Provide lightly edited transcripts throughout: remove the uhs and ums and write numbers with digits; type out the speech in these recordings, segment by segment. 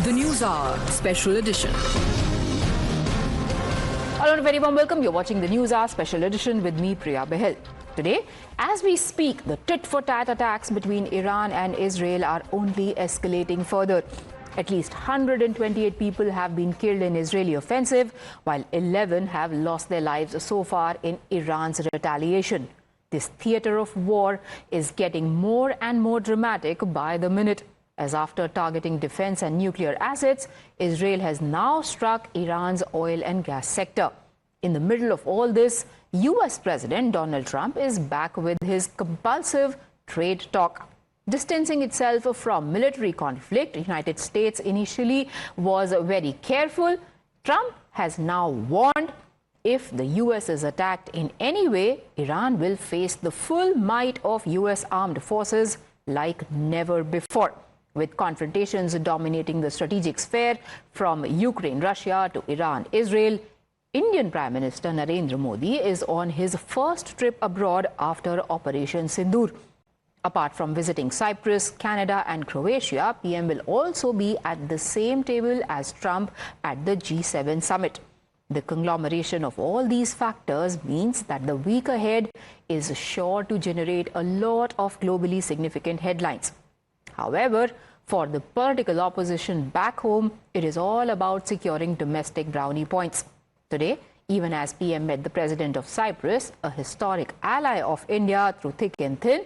The Newshour Special Edition. Hello and a very warm welcome. You're watching the Newshour Special Edition with me, Priya Behel. Today, as we speak, the tit-for-tat attacks between Iran and Israel are only escalating further. At least 128 people have been killed in Israeli offensive, while 11 have lost their lives so far in Iran's retaliation. This theater of war is getting more and more dramatic by the minute, as after targeting defense and nuclear assets, Israel has now struck Iran's oil and gas sector. In the middle of all this, US President Donald Trump is back with his compulsive trade talk. Distancing itself from military conflict, the United States initially was very careful. Trump has now warned if the US is attacked in any way, Iran will face the full might of US armed forces like never before. With confrontations dominating the strategic sphere from Ukraine, Russia to Iran, Israel, Indian Prime Minister Narendra Modi is on his first trip abroad after Operation Sindoor. Apart from visiting Cyprus, Canada and Croatia, PM will also be at the same table as Trump at the G7 summit. The conglomeration of all these factors means that the week ahead is sure to generate a lot of globally significant headlines. However, for the political opposition back home, it is all about securing domestic brownie points. Today, even as PM met the president of Cyprus, a historic ally of India through thick and thin,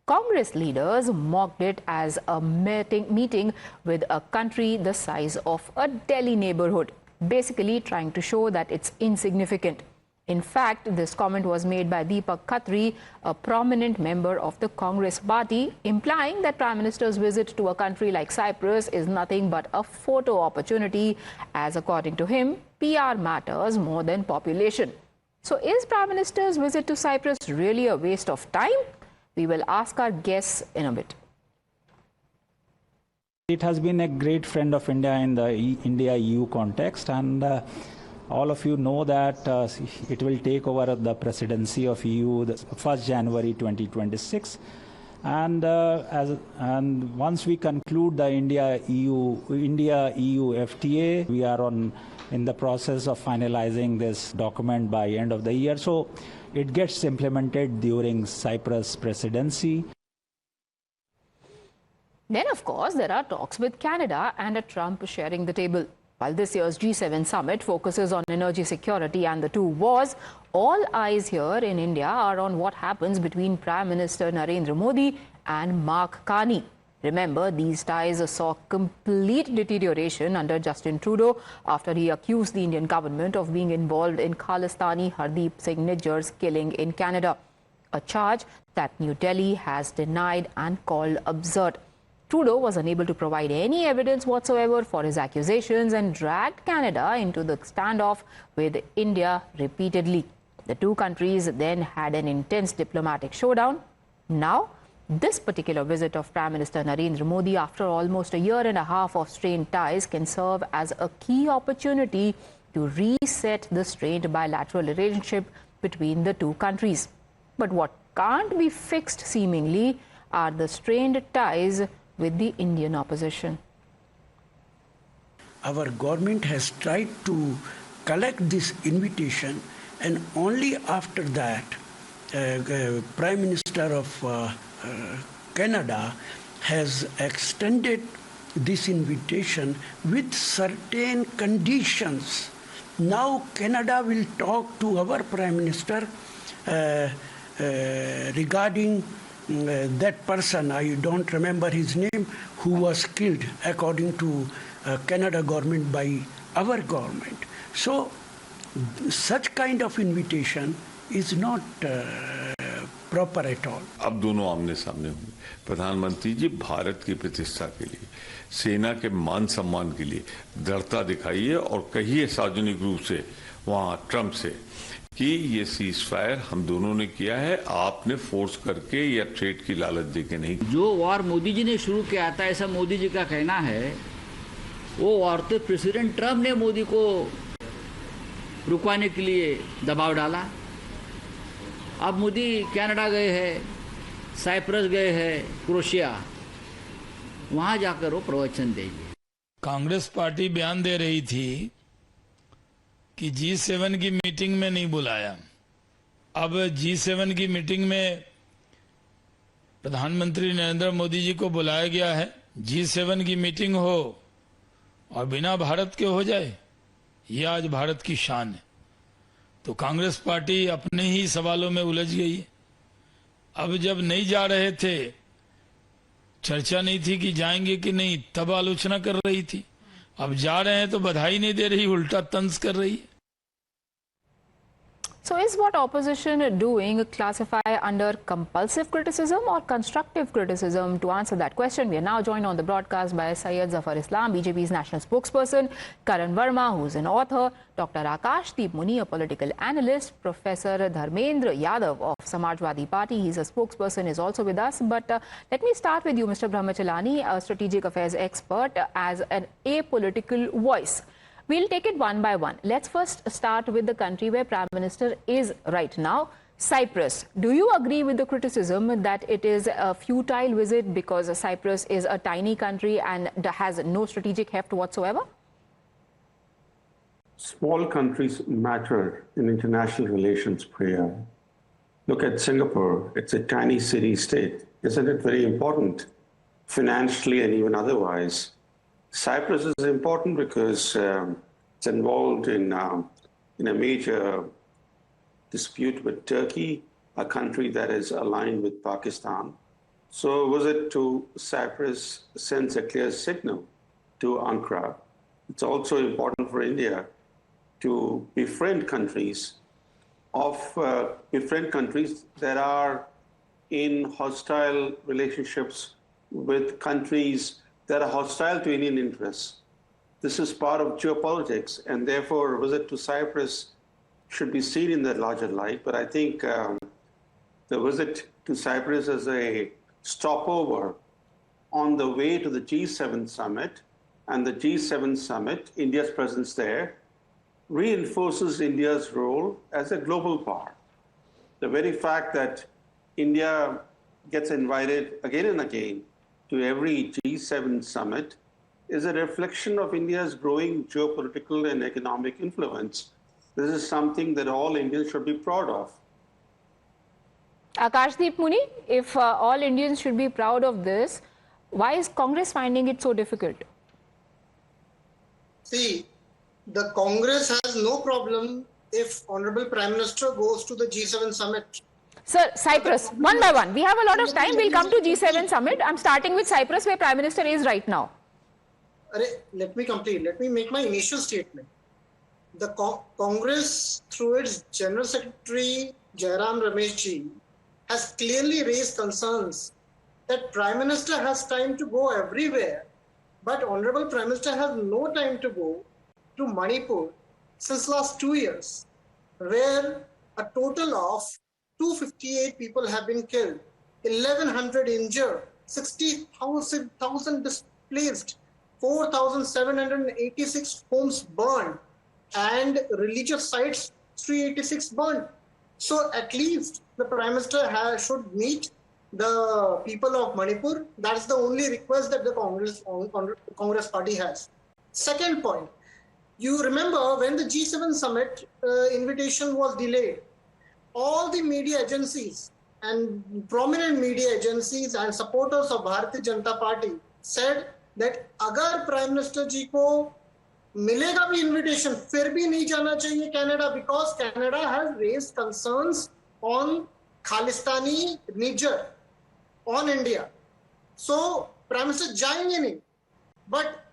Congress leaders mocked it as a meeting with a country the size of a Delhi neighborhood, basically trying to show that it's insignificant. In fact, this comment was made by Deepak Khatri, a prominent member of the Congress party, implying that Prime Minister's visit to a country like Cyprus is nothing but a photo opportunity, as according to him, PR matters more than population. So is Prime Minister's visit to Cyprus really a waste of time? We will ask our guests in a bit. It has been a great friend of India in the India-EU context, and all of you know that it will take over the presidency of EU the 1st January 2026. And once we conclude the India-EU FTA, we are in the process of finalizing this document by end of the year. So it gets implemented during Cyprus presidency. Then, of course, there are talks with Canada and Trump sharing the table. While this year's G7 summit focuses on energy security and the two wars, all eyes here in India are on what happens between Prime Minister Narendra Modi and Mark Carney. Remember, these ties saw complete deterioration under Justin Trudeau after he accused the Indian government of being involved in Khalistani Hardeep Singh Nijjar's killing in Canada, a charge that New Delhi has denied and called absurd. Trudeau was unable to provide any evidence whatsoever for his accusations and dragged Canada into the standoff with India repeatedly. The two countries then had an intense diplomatic showdown. Now, this particular visit of Prime Minister Narendra Modi after almost a year and a half of strained ties can serve as a key opportunity to reset the strained bilateral relationship between the two countries. But what can't be fixed seemingly are the strained ties with the Indian opposition. Our government has tried to collect this invitation, and only after that, Prime Minister of Canada has extended this invitation with certain conditions. Now Canada will talk to our Prime Minister regarding that person, I don't remember his name, who was killed according to Canada government by our government. So such kind of invitation is not proper at all. अब दोनों आमने सामने होंगे। प्रधानमंत्री जी भारत की प्रतिष्ठा के लिए, सेना के मान सम्मान के लिए दृढ़ता दिखाइए और कहिए सार्वजनिक रूप से वहाँ ट्रंप से कि ये सीज फायर हम दोनों ने किया है, आपने फोर्स करके या ट्रेड की लालच देके नहीं। जो वॉर मोदी जी ने शुरू किया था, ऐसा मोदी जी का कहना है, वो वॉर तो प्रेसिडेंट ट्रंप ने मोदी को रुकवाने के लिए दबाव डाला। अब मोदी कनाडा गए हैं, साइप्रस गए हैं, क्रोएशिया, वहाँ जाकर वो प्रवचन देंगे। कांग्रेस पार्टी बयान दे रही थी कि G7 की मीटिंग में नहीं बुलाया। अब G7 की मीटिंग में प्रधानमंत्री नरेंद्र मोदी जी को बुलाया गया है। G7 की मीटिंग हो और बिना भारत के हो जाए, ये आज भारत की शान है। तो कांग्रेस पार्टी अपने ही सवालों में उलझ गई है। अब जब नहीं जा रहे थे, चर्चा नहीं थी कि जाएंगे कि नहीं, तब आलोचना कर रही थी। अब जा रहे हैं तो बधाई नहीं दे रही, उल्टा तंज कर रही है। So is what opposition doing classify under compulsive criticism or constructive criticism? To answer that question, we are now joined on the broadcast by Syed Zafar Islam, BJP's national spokesperson, Karan Verma, who is an author, Dr. Akashdeep Muni, a political analyst, Professor Dharmendra Yadav of Samajwadi Party. He's a spokesperson, is also with us. But let me start with you, Mr. Brahmachalani, a strategic affairs expert, as an apolitical voice. We'll take it one by one. Let's first start with the country where Prime Minister is right now, Cyprus. Do you agree with the criticism that it is a futile visit because Cyprus is a tiny country and has no strategic heft whatsoever? Small countries matter in international relations, Priya. Look at Singapore. It's a tiny city-state. Isn't it very important financially and even otherwise? Cyprus is important because it's involved in a major dispute with Turkey, a country that is aligned with Pakistan. So a visit to Cyprus sends a clear signal to Ankara. It's also important for India to befriend countries that are in hostile relationships with countries that are hostile to Indian interests. This is part of geopolitics, and therefore a visit to Cyprus should be seen in that larger light. But I think the visit to Cyprus is a stopover on the way to the G7 summit, and the G7 summit, India's presence there, reinforces India's role as a global power. The very fact that India gets invited again and again to every G7 summit is a reflection of India's growing geopolitical and economic influence. This is something that all Indians should be proud of. Akashdeep Muni, if all Indians should be proud of this, why is Congress finding it so difficult? See, the Congress has no problem if Honorable Prime Minister goes to the G7 summit. Sir, Cyprus, one by one. We have a lot of time. We'll come to G7 summit. I'm starting with Cyprus, where Prime Minister is right now. Let me complete. Let me make my initial statement. The Congress, through its General Secretary, Jairam Rameshji, has clearly raised concerns that Prime Minister has time to go everywhere, but Honorable Prime Minister has no time to go to Manipur since last 2 years, where a total of 258 people have been killed, 1,100 injured, 60,000 displaced, 4,786 homes burned, and religious sites 386 burned. So at least the Prime Minister should meet the people of Manipur. That's the only request that the Congress party has. Second point, you remember when the G7 summit invitation was delayed, all the media agencies and prominent media agencies and supporters of Bharatiya Janata Party said that agar Prime Minister ji ko milega bhi invitation, fir bhi nahi jana chahiye Canada, because Canada has raised concerns on Khalistani Niger, on India. So Prime Minister jayenge nahi. But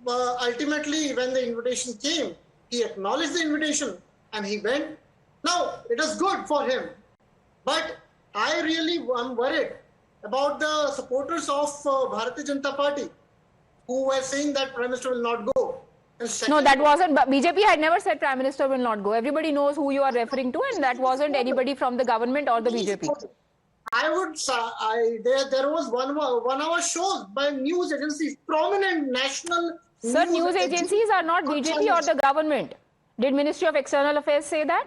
ultimately, when the invitation came, he acknowledged the invitation and he went. Now, it is good for him, but I really am worried about the supporters of Bharatiya Janata Party who were saying that Prime Minister will not go. No, that wasn't. BJP had never said Prime Minister will not go. Everybody knows who you are referring to, and that wasn't anybody from the government or the BJP. There was one-hour shows by news agencies, prominent national. Sir, news agencies are not BJP or the government. Did Ministry of External Affairs say that?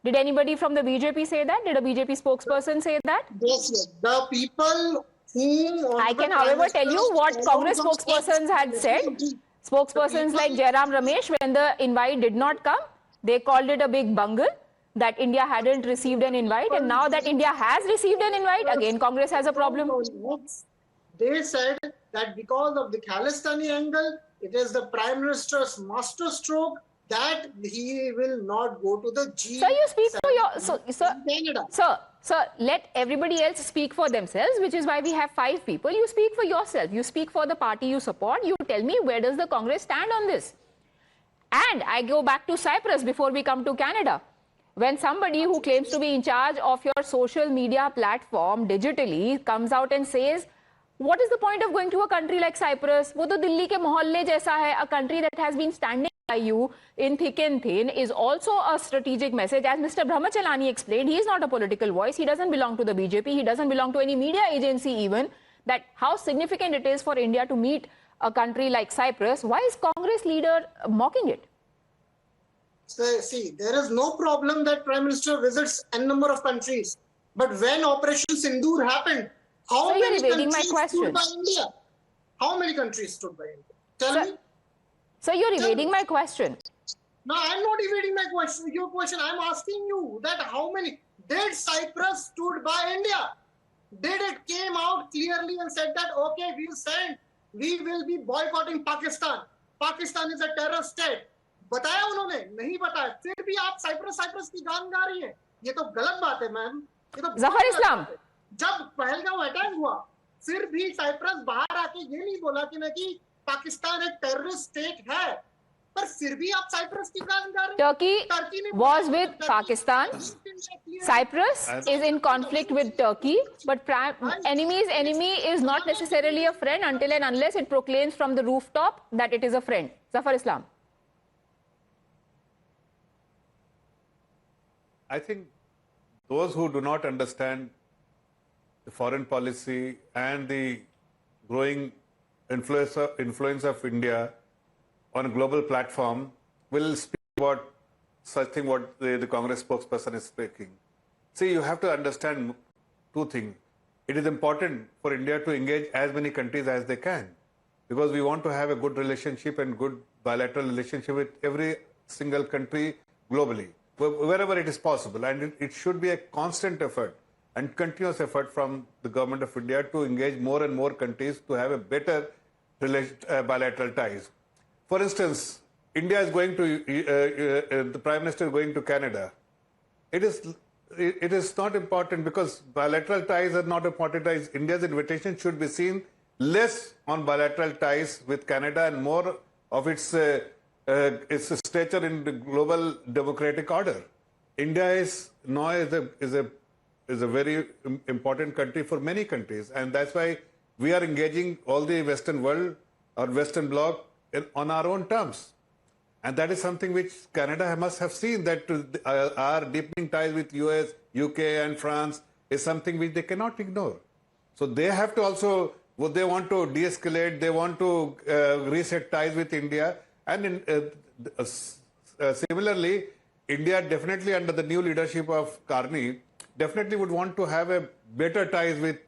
Did anybody from the BJP say that? Did a BJP spokesperson say that? Yes, the people whom... I can, however, tell you what Congress spokespersons had said. Spokespersons like Jairam Ramesh, when the invite did not come, they called it a big bungle that India hadn't received an invite, and now that India has received an invite, again Congress has a problem. They said that because of the Khalistani angle, it is the Prime Minister's masterstroke that he will not go to the G7. Sir, you speak for your... Sir, let everybody else speak for themselves, which is why we have 5 people. You speak for yourself. You speak for the party you support. You tell me, where does the Congress stand on this? And I go back to Cyprus before we come to Canada. When somebody who claims to be in charge of your social media platform digitally comes out and says, what is the point of going to a country like Cyprus? वो तो दिल्ली के मोहल्ले जैसा है. A country that has been standing by you in thick and thin is also a strategic message. As Mr. Brahmachalani explained, he is not a political voice. He doesn't belong to the BJP. He doesn't belong to any media agency even. That how significant it is for India to meet a country like Cyprus. Why is Congress leader mocking it? So, see, there is no problem that Prime Minister visits n number of countries. But when Operation Sindoor happened, how many countries stood by India? How many countries stood by India? Tell me. So you're evading my question. No, I'm not evading my question. Your question, I'm asking you that how many did Cyprus stood by India? Did it came out clearly and said that okay, we will be boycotting Pakistan. Pakistan is a terror state. बताया उन्होंने नहीं बताया फिर भी आप Cyprus की गान गा रही हैं ये तो गलत बात है मैम ये तो जफर इस्लाम जब पहलगाम अटैक हुआ फिर भी साइप्रस बाहर आके ये नहीं बोला कि पाकिस्तान एक टेररिस्ट स्टेट है पर फिर भी आप साइप्रस की गान गा रहे हैं Turkey was with Pakistan. Cyprus is in conflict with Turkey, but enemy's enemy is not necessarily a friend until and unless it proclaims from the rooftop that it is a friend. Zafar Islam. I think those who do not understand the foreign policy and the growing influence of India on a global platform will speak about such thing what the Congress spokesperson is speaking. See, you have to understand 2 things. It is important for India to engage as many countries as they can because we want to have a good relationship and good bilateral relationship with every single country globally, wherever it is possible. And it should be a constant effort and continuous effort from the government of India to engage more and more countries to have a better bilateral ties. For instance, India is going to, the Prime Minister is going to Canada. It is not important because bilateral ties are not important ties. India's invitation should be seen less on bilateral ties with Canada and more of its stature in the global democratic order. India is now is a very important country for many countries, and that's why we are engaging all the Western world or Western bloc on our own terms. And that is something which Canada must have seen, that our deepening ties with US, UK and France is something which they cannot ignore. So they have to also, they want to de-escalate, they want to reset ties with India. And similarly, India definitely under the new leadership of Carney definitely would want to have a better ties with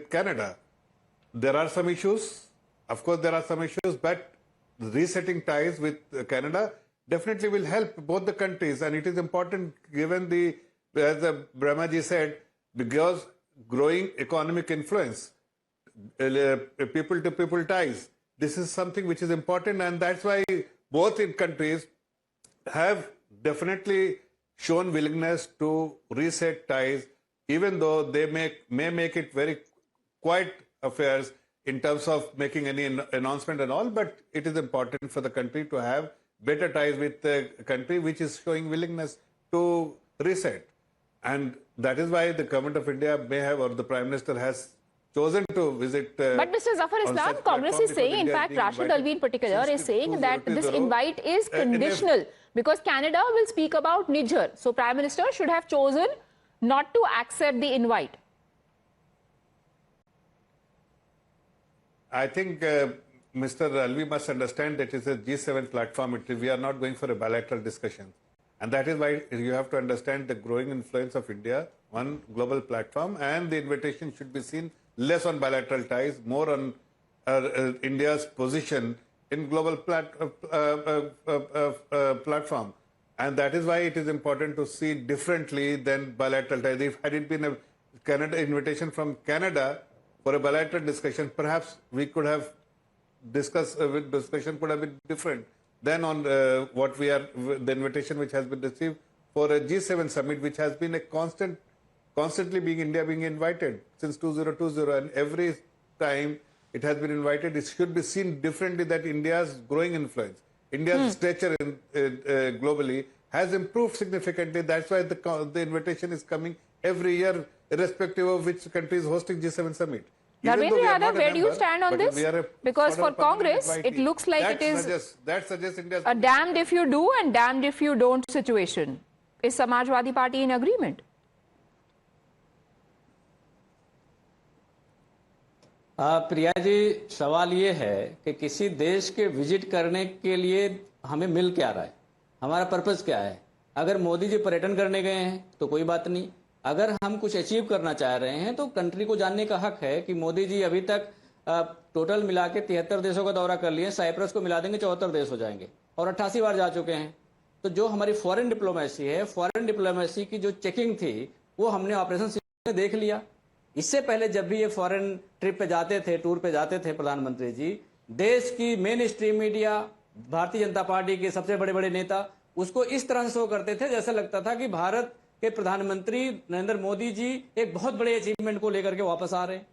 Canada. There are some issues. Of course, there are some issues, but resetting ties with Canada definitely will help both the countries. And it is important given the, as Brahmaji said, because growing economic influence, people-to-people ties, this is something which is important. And that's why both in countries have definitely shown willingness to reset ties, even though they may make it very quiet affairs in terms of making any announcement and all, but it is important for the country to have better ties with the country which is showing willingness to reset. And that is why the government of India may have, or the Prime Minister has chosen to visit. But Mr. Zafar Islam, Congress is saying, in fact, Rashid Alvi in particular is saying that this invite is conditional because Canada will speak about Niger. So Prime Minister should have chosen not to accept the invite. I think Mr. Alvi must understand that it is a G7 platform. We are not going for a bilateral discussion. And that is why you have to understand the growing influence of India on global platform, and the invitation should be seen less on bilateral ties, more on India's position in global platform. And that is why it is important to see differently than bilateral ties. If had it been a Canada invitation from Canada for a bilateral discussion, perhaps we could have discussion could have been different than on what we are, the invitation which has been received for a G7 summit, which has been a constantly India being invited since 2020, and every time it has been invited, it should be seen differently that India's growing influence, India's stature globally has improved significantly. That's why the invitation is coming every year, irrespective of which country is hosting G7 summit. Dharmendra Yadav, where do you stand on this? Because for Congress, it looks like it is a damned if you do and damned if you don't situation. Is Samajwadi Party in agreement? Priya ji, सवाल ये है कि किसी देश के visit करने के लिए हमें मिल क्या रहा है, हमारा पर्पस क्या है। अगर मोदी जी पर्यटन करने गए हैं तो कोई बात नहीं, अगर हम कुछ अचीव करना चाह रहे हैं तो कंट्री को जानने का हक है कि मोदी जी अभी तक टोटल मिला के 73 देशों का दौरा कर लिए, साइप्रस को मिला देंगे 74 देश हो जाएंगे और 88 बार जा चुके हैं। तो जो हमारी फॉरेन डिप्लोमेसी है, फॉरेन डिप्लोमेसी की जो चेकिंग थी वो हमने ऑपरेशन सिंदूर में देख लिया। इससे पहले जब भी ये फॉरेन ट्रिप पे जाते थे, टूर पे जाते थे प्रधानमंत्री जी, देश की main stream media, Bharatiya Janata party के सबसे बड़े बड़े नेता उसको इस तरह से शो करते थे जैसा लगता था कि भारत के प्रधानमंत्री नरेंद्र मोदी जी एक बहुत बड़े अचीवमेंट को लेकर के वापस आ रहे हैं।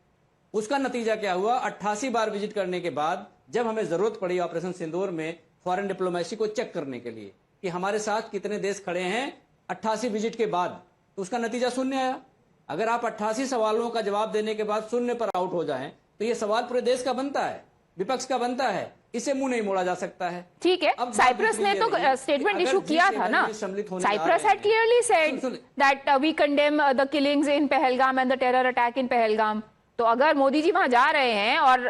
उसका नतीजा क्या हुआ? 88 बार विजिट करने के बाद जब हमें जरूरत पड़ी ऑपरेशन सिंदूर में फॉरेन डिप्लोमेसी को चेक करने के लिए कि हमारे साथ कितने देश खड़े हैं 88 विजिट के बाद, तो उसका नतीजा शून्य आया। अगर आप 88 सवालों का जवाब देने के बाद शून्य पर आउट हो जाएं तो ये सवाल पूरे देश का बनता है, विपक्ष का बनता है, इसे मुंह नहीं मोड़ा जा सकता है। ठीक है, साइप्रस ने तो स्टेटमेंट इशू किया था ना। Cyprus had clearly said that we condemn the killings in Pahalgam and the terror attack in Pahalgam। तो अगर मोदी जी वहां जा रहे हैं और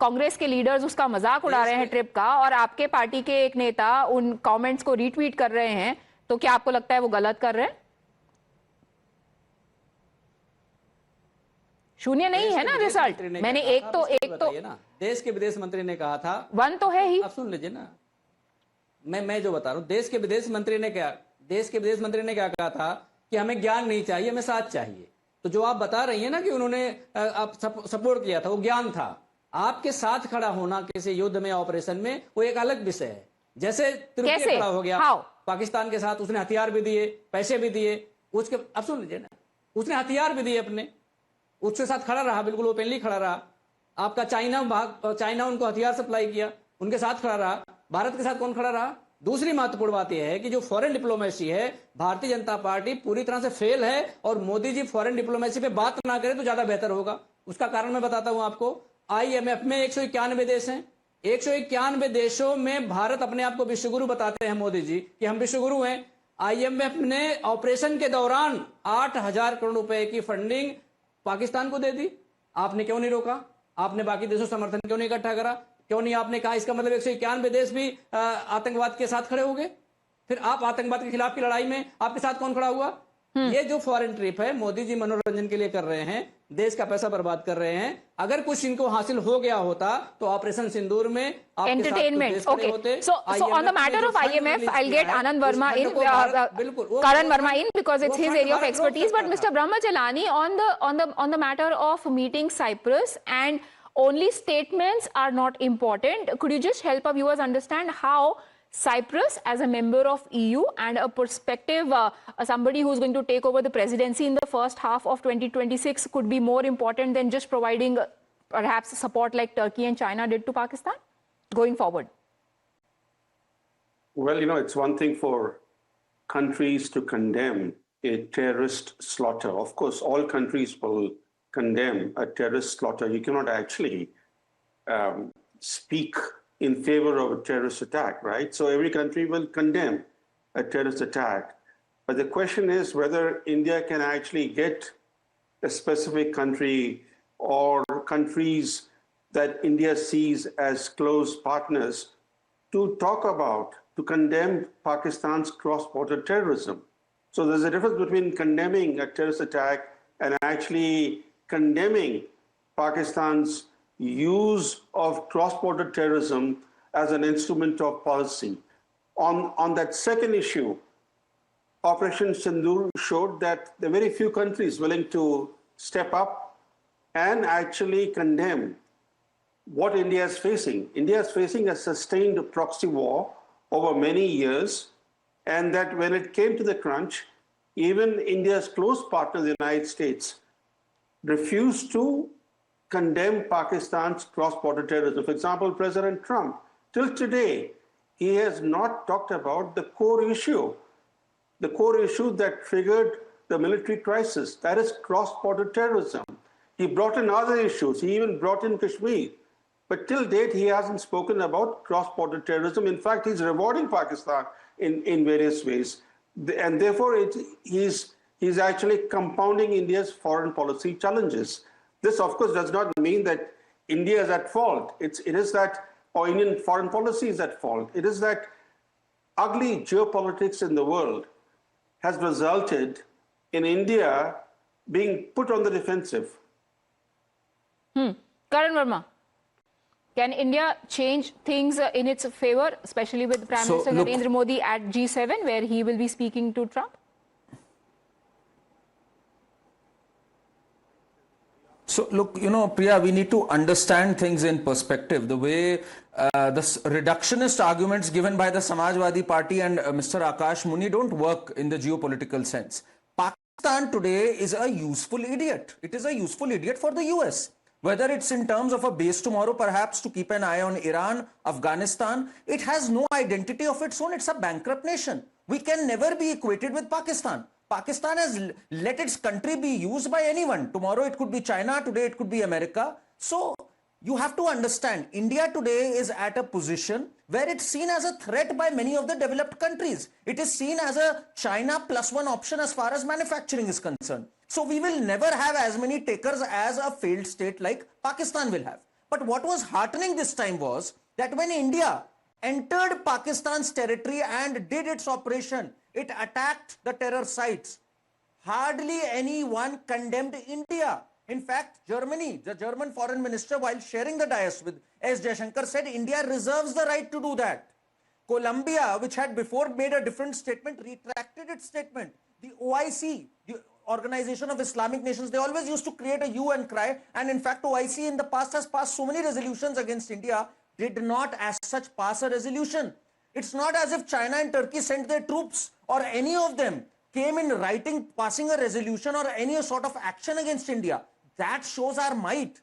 कांग्रेस के लीडर्स उसका मजाक उड़ा रहे हैं ट्रिप का और आपके पार्टी के एक नेता उन कमेंट्स को रीट्वीट कर रहे हैं, तो क्या आपको लगता है वो गलत कर रहे हैं? शून्य नहीं है ना रिजल्ट। मैंने एक तो देश के विदेश मंत्री ने कहा था, वन तो है ही। आप सुन लीजिए ना, मैं जो बता रहा हूं, देश के विदेश मंत्री ने क्या कहा था कि हमें ज्ञान नहीं चाहिए, हमें साथ चाहिए। तो जो आप बता रही हैं ना कि उन्होंने आप सपोर्ट किया था, वो ज्ञान था। आपके साथ खड़ा होना किसी युद्ध में, ऑपरेशन में, वो एक अलग विषय है। जैसे तुर्की खड़ा हो गया पाकिस्तान के साथ, उसने हथियार भी दिए, पैसे भी दिए, उसके आप सुन लीजिए ना, उसने हथियार भी दिए अपने, उसके साथ खड़ा रहा, बिल्कुल ओपनली खड़ा रहा। आपका चाइना उनको हथियार सप्लाई किया, उनके साथ खड़ा रहा। भारत के साथ कौन खड़ा रहा? दूसरी महत्वपूर्ण बात यह है कि जो फॉरेन डिप्लोमेसी है, भारतीय जनता पार्टी पूरी तरह से फेल है और मोदी जी फॉरेन डिप्लोमेसी पे बात ना करें तो ज्यादा बेहतर होगा। उसका कारण मैं बताता हूं आपको। IMF में 191 देश हैं, 191 देशों में भारत अपने आप को विश्वगुरु बताते हैं मोदी जी कि हम विश्वगुरु हैं। IMF ने ऑपरेशन के दौरान 8,000 करोड़ रुपए की फंडिंग पाकिस्तान को दे दी। आपने क्यों नहीं रोका? आपने बाकी देशों समर्थन क्यों नहीं इकट्ठा करा? क्यों नहीं आपने कहा इसका मतलब 191 देश भी आतंकवाद के साथ खड़े हो गए? फिर आप आतंकवाद के खिलाफ की लड़ाई में आपके साथ कौन खड़ा हुआ? ये जो फॉरेन ट्रिप है मोदी जी मनोरंजन के लिए कर रहे हैं, देश का पैसा बर्बाद कर रहे हैं। अगर कुछ इनको हासिल हो गया होता तो ऑपरेशन सिंदूर में entertainment. Okay, so on the matter of IMF I'll get Anand Verma in, Karan Verma in, because it's his area of expertise. But Mr. Brahmachalani, on the matter of meeting Cyprus, and only statements are not important, could you just help our viewers understand how Cyprus as a member of EU and a prospective somebody who's going to take over the presidency in the first half of 2026 could be more important than just providing perhaps support like Turkey and China did to Pakistan going forward? Well, it's one thing for countries to condemn a terrorist slaughter. Of course, all countries will condemn a terrorist slaughter. You cannot actually speak in favor of a terrorist attack, right? So every country will condemn a terrorist attack. But the question is whether India can actually get a specific country or countries that India sees as close partners to talk about, to condemn Pakistan's cross-border terrorism. So there's a difference between condemning a terrorist attack and actually condemning Pakistan's use of cross-border terrorism as an instrument of policy. On that second issue, Operation Sindoor showed that there are very few countries willing to step up and actually condemn what India is facing. India is facing a sustained proxy war over many years, and that when it came to the crunch, even India's close partner, the United States, refused to condemn Pakistan's cross-border terrorism. For example, President Trump, till today, he has not talked about the core issue that triggered the military crisis, that is cross-border terrorism. He brought in other issues. He even brought in Kashmir. But till date, he hasn't spoken about cross-border terrorism. In fact, he's rewarding Pakistan in various ways. And therefore, he's actually compounding India's foreign policy challenges. This, of course, does not mean that India is at fault. It is that, or Indian foreign policy is at fault. It is that ugly geopolitics in the world has resulted in India being put on the defensive. Karan Verma, can India change things in its favor, especially with Prime Minister Narendra Modi at G7, where he will be speaking to Trump? So, look, Priya, we need to understand things in perspective. The way the reductionist arguments given by the Samajwadi Party and Mr. Akash Muni don't work in the geopolitical sense. Pakistan today is a useful idiot. It is a useful idiot for the US. Whether it's in terms of a base tomorrow, perhaps, to keep an eye on Iran, Afghanistan, it has no identity of its own. It's a bankrupt nation. We can never be equated with Pakistan. Pakistan has let its country be used by anyone. Tomorrow it could be China, today it could be America. So you have to understand, India today is at a position where it's seen as a threat by many of the developed countries. It is seen as a China +1 option as far as manufacturing is concerned. So we will never have as many takers as a failed state like Pakistan will have. But what was heartening this time was that when India entered Pakistan's territory and did its operation, it attacked the terror sites. Hardly anyone condemned India. In fact, Germany, the German foreign minister, while sharing the dais with S. Jaishankar, said India reserves the right to do that. Colombia, which had before made a different statement, retracted its statement. The OIC, the Organization of Islamic Nations, they always used to create a hue and cry, and in fact OIC in the past has passed so many resolutions against India, did not as such pass a resolution. It's not as if China and Turkey sent their troops or any of them came in writing, passing a resolution or any sort of action against India. That shows our might.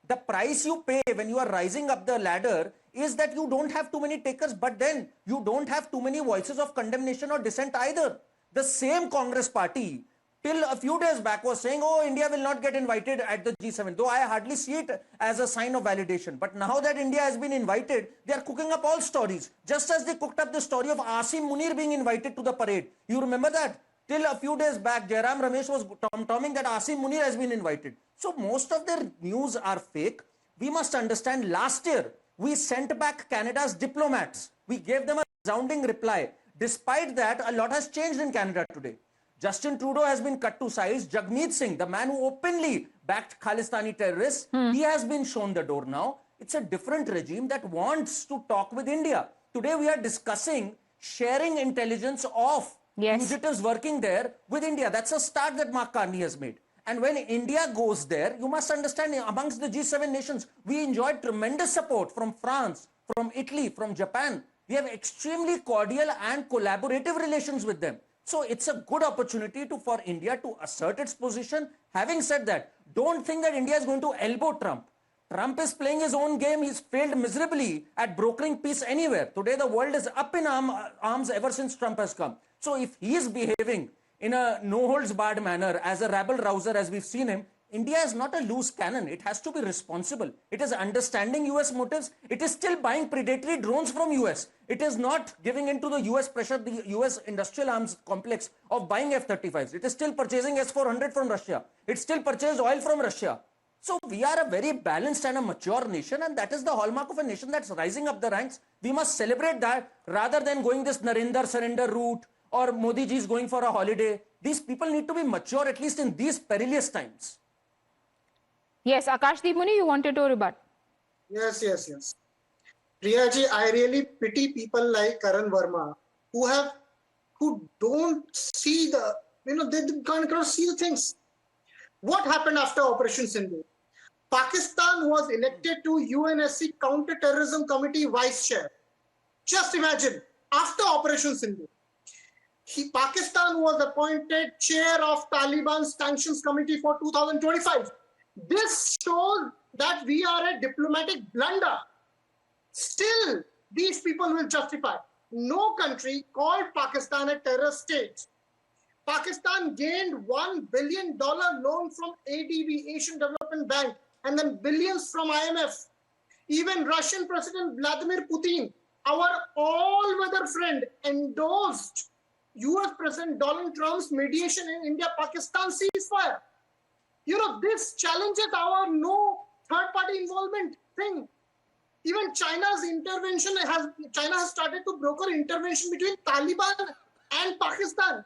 The price you pay when you are rising up the ladder is that you don't have too many takers, but then you don't have too many voices of condemnation or dissent either. The same Congress party till a few days back was saying, oh, India will not get invited at the G7, though I hardly see it as a sign of validation. But now that India has been invited, they are cooking up all stories, just as they cooked up the story of Asim Munir being invited to the parade. You remember that? Till a few days back, Jairam Ramesh was tom-tomming that Asim Munir has been invited. So most of their news are fake. We must understand, last year, we sent back Canada's diplomats. We gave them a resounding reply. Despite that, a lot has changed in Canada today. Justin Trudeau has been cut to size. Jagmeet Singh, the man who openly backed Khalistani terrorists, he has been shown the door now. It's a different regime that wants to talk with India. Today we are discussing sharing intelligence of fugitives working there with India. That's a start that Mark Carney has made. And when India goes there, you must understand, amongst the G7 nations, we enjoyed tremendous support from France, from Italy, from Japan. We have extremely cordial and collaborative relations with them. So it's a good opportunity for India to assert its position. Having said that, don't think that India is going to elbow Trump. Trump is playing his own game. He's failed miserably at brokering peace anywhere. Today the world is up in arms ever since Trump has come. So if he is behaving in a no-holds-barred manner as a rabble-rouser as we've seen him, India is not a loose cannon. It has to be responsible. It is understanding US motives. It is still buying predatory drones from US. It is not giving into the US pressure, the US industrial arms complex of buying F-35s. It is still purchasing S-400 from Russia. It still purchased oil from Russia. So we are a very balanced and a mature nation, and that is the hallmark of a nation that's rising up the ranks. We must celebrate that rather than going this Narendra surrender route or Modi ji is going for a holiday. These people need to be mature, at least in these perilous times. Yes, Akashdeep Muni, you wanted to rebut. Yes, yes, yes. Priyaji, I really pity people like Karan Verma who don't see they can't see the things. What happened after Operation Sindoor? Pakistan was elected to UNSC Counter-Terrorism Committee Vice Chair. Just imagine, after Operation Sindoor, Pakistan was appointed chair of Taliban's Sanctions Committee for 2025. This shows that we are a diplomatic blunder. Still, these people will justify. No country called Pakistan a terrorist state. Pakistan gained $1 billion loan from ADB, Asian Development Bank, and then billions from IMF. Even Russian President Vladimir Putin, our all-weather friend, endorsed US President Donald Trump's mediation in India-Pakistan ceasefire. This challenges our no third-party involvement thing. Even China's intervention China has started to broker intervention between Taliban and Pakistan.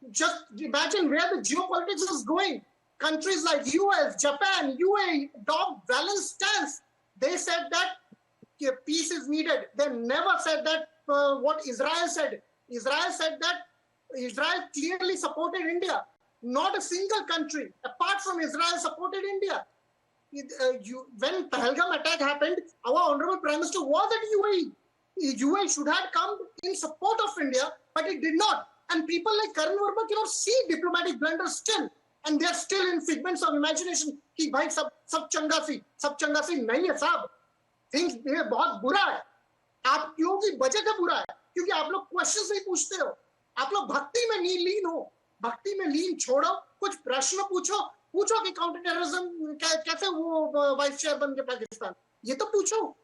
Just imagine where the geopolitics is going. Countries like US, Japan, UAE adopt balanced stance. They said that peace is needed. They never said that what Israel said. Israel said that Israel clearly supported India. Not a single country, apart from Israel, supported India. When Pahalgam attack happened, our Honorable Prime Minister was at UAE. UAE should have come in support of India, but it did not. And people like Karan Verma cannot see diplomatic blunders still. And they are still in figments of imagination. कि भाई सब चंगा सी नहीं है साहब. Things ये बहुत बुरा है. आप लोगों की वजह से बुरा है. क्योंकि आप लोग क्वेश्चंस नहीं पूछते हो. आप लोग भक्ति में नहीं लीन हो. भक्ति में लीन छोड़ो. कुछ प्रश्न पूछो कि काउंटर टेररिज्म कैसे वो वाइस चेयर बन के पाकिस्तान. ये तो पूछो.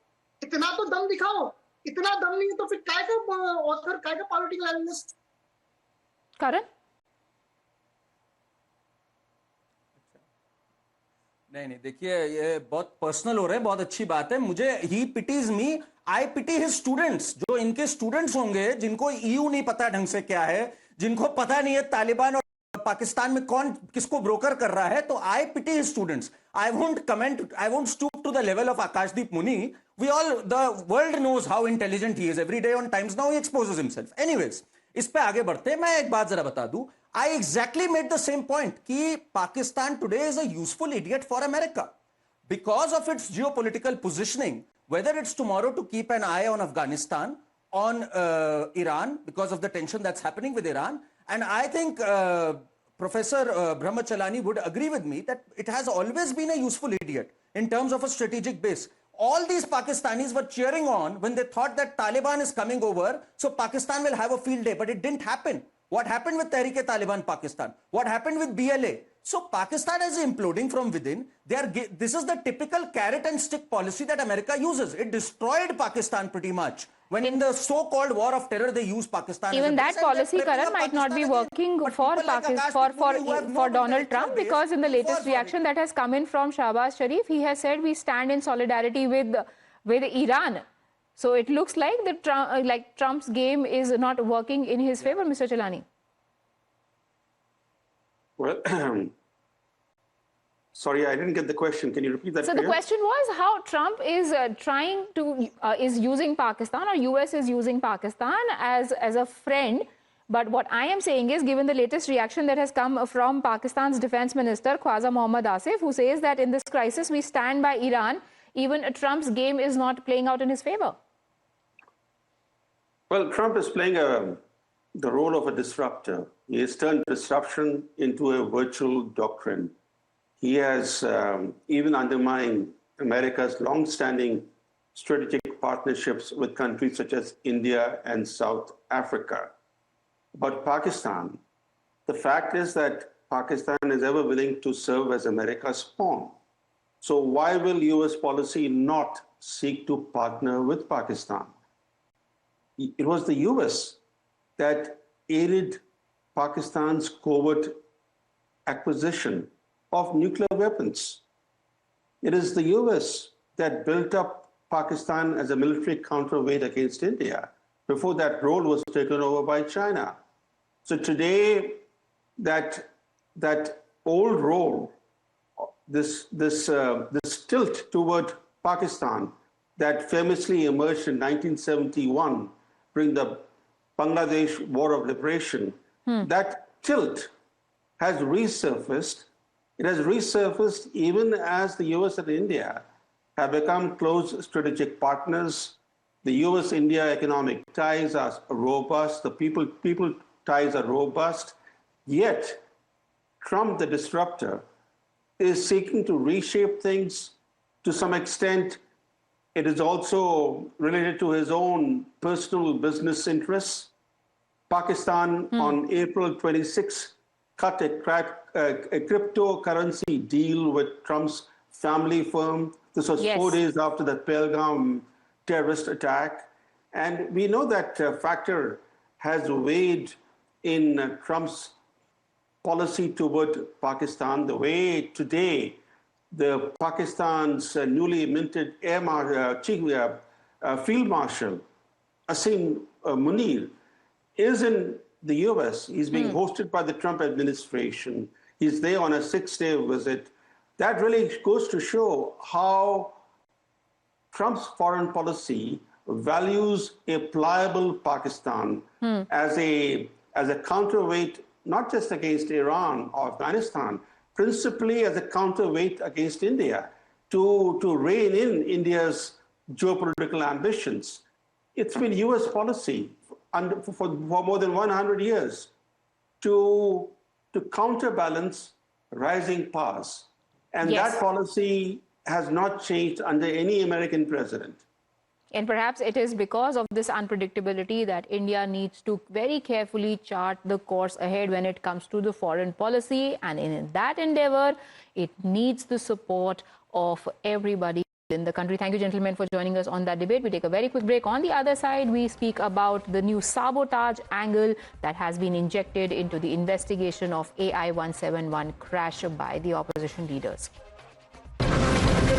इतना तो दम दिखाओ. इतना दम नहीं है तो फिर काय का ऑथर, काय का पॉलिटिकल एनालिस्ट. करण? नहीं देखिए, ये बहुत पर्सनल हो रहा है. बहुत अच्छी बात है. मुझे ही पिटीज मी, आई पिटी हिज स्टूडेंट्स. जो इनके स्टूडेंट्स होंगे जिनको ईयू नहीं पता ढंग से क्या है, जिनको पता नहीं है तालिबान और पाकिस्तान में कौन किसको ब्रोकर कर रहा है, तो I pity his students. I won't comment, I won't stoop to the level of Akashdeep Muni. We all, the world knows how intelligent he is. Every day on Times Now he exposes himself. Anyways, इस पे आगे बढ़ते हैं. मैं एक बात जरा बता दूं. I exactly made the same point कि Pakistan today is a useful idiot for America because of its geopolitical positioning, whether it's tomorrow to keep an eye on Afghanistan, on Iran, because of the tension that's happening with Iran. And I think Professor Brahmachalani would agree with me that it has always been a useful idiot in terms of a strategic base. All these Pakistanis were cheering on when they thought that Taliban is coming over, so Pakistan will have a field day, but it didn't happen. What happened with Tehreek-e-Taliban Pakistan? What happened with BLA? So Pakistan is imploding from within. This is the typical carrot and stick policy that America uses. It destroyed Pakistan pretty much. When in the so-called war of terror, they use Pakistan. Even that policy, Karan, might not be working for Donald Trump, because in the latest reaction that has come in from Shahbaz Sharif, he has said we stand in solidarity with Iran. So it looks like Trump's game is not working in his favor, Mr. Chalani. Well, sorry, I didn't get the question. Can you repeat that? So the question was how Trump is is using Pakistan, or US is using Pakistan as a friend. But what I am saying is, given the latest reaction that has come from Pakistan's Defense Minister, Khwaja Mohammad Asif, who says that in this crisis we stand by Iran, even Trump's game is not playing out in his favor. Well, Trump is playing the role of a disruptor. He has turned disruption into a virtual doctrine. He has even undermined America's long-standing strategic partnerships with countries such as India and South Africa. But Pakistan, the fact is that Pakistan is ever willing to serve as America's pawn. So why will US policy not seek to partner with Pakistan? It was the US that aided Pakistan's covert acquisition of nuclear weapons. It is the US that built up Pakistan as a military counterweight against India. Before that role was taken over by China. So today, that old role, this tilt toward Pakistan that famously emerged in 1971 during the Bangladesh War of Liberation, that tilt has resurfaced. It has resurfaced even as the US and India have become close strategic partners. The US-India economic ties are robust, the people ties are robust, yet Trump, the disruptor, is seeking to reshape things to some extent. It is also related to his own personal business interests. Pakistan on April 26 cut a cryptocurrency deal with Trump's family firm. This was 4 days after the Pahalgam terrorist attack. And we know that factor has weighed in Trump's policy toward Pakistan. The way today the Pakistan's newly minted Field Marshal, Asim Munir, is in the US. He's being hosted by the Trump administration. He's there on a 6-day visit. That really goes to show how Trump's foreign policy values a pliable Pakistan as a counterweight, not just against Iran or Afghanistan, principally as a counterweight against India to rein in India's geopolitical ambitions. It's been US policy for more than 100 years to counterbalance rising powers. And that policy has not changed under any American president. And perhaps it is because of this unpredictability that India needs to very carefully chart the course ahead when it comes to the foreign policy. And in that endeavor, it needs the support of everybody in the country. Thank you, gentlemen, for joining us on that debate. We take a very quick break. On the other side, we speak about the new sabotage angle that has been injected into the investigation of AI-171 crash by the opposition leaders.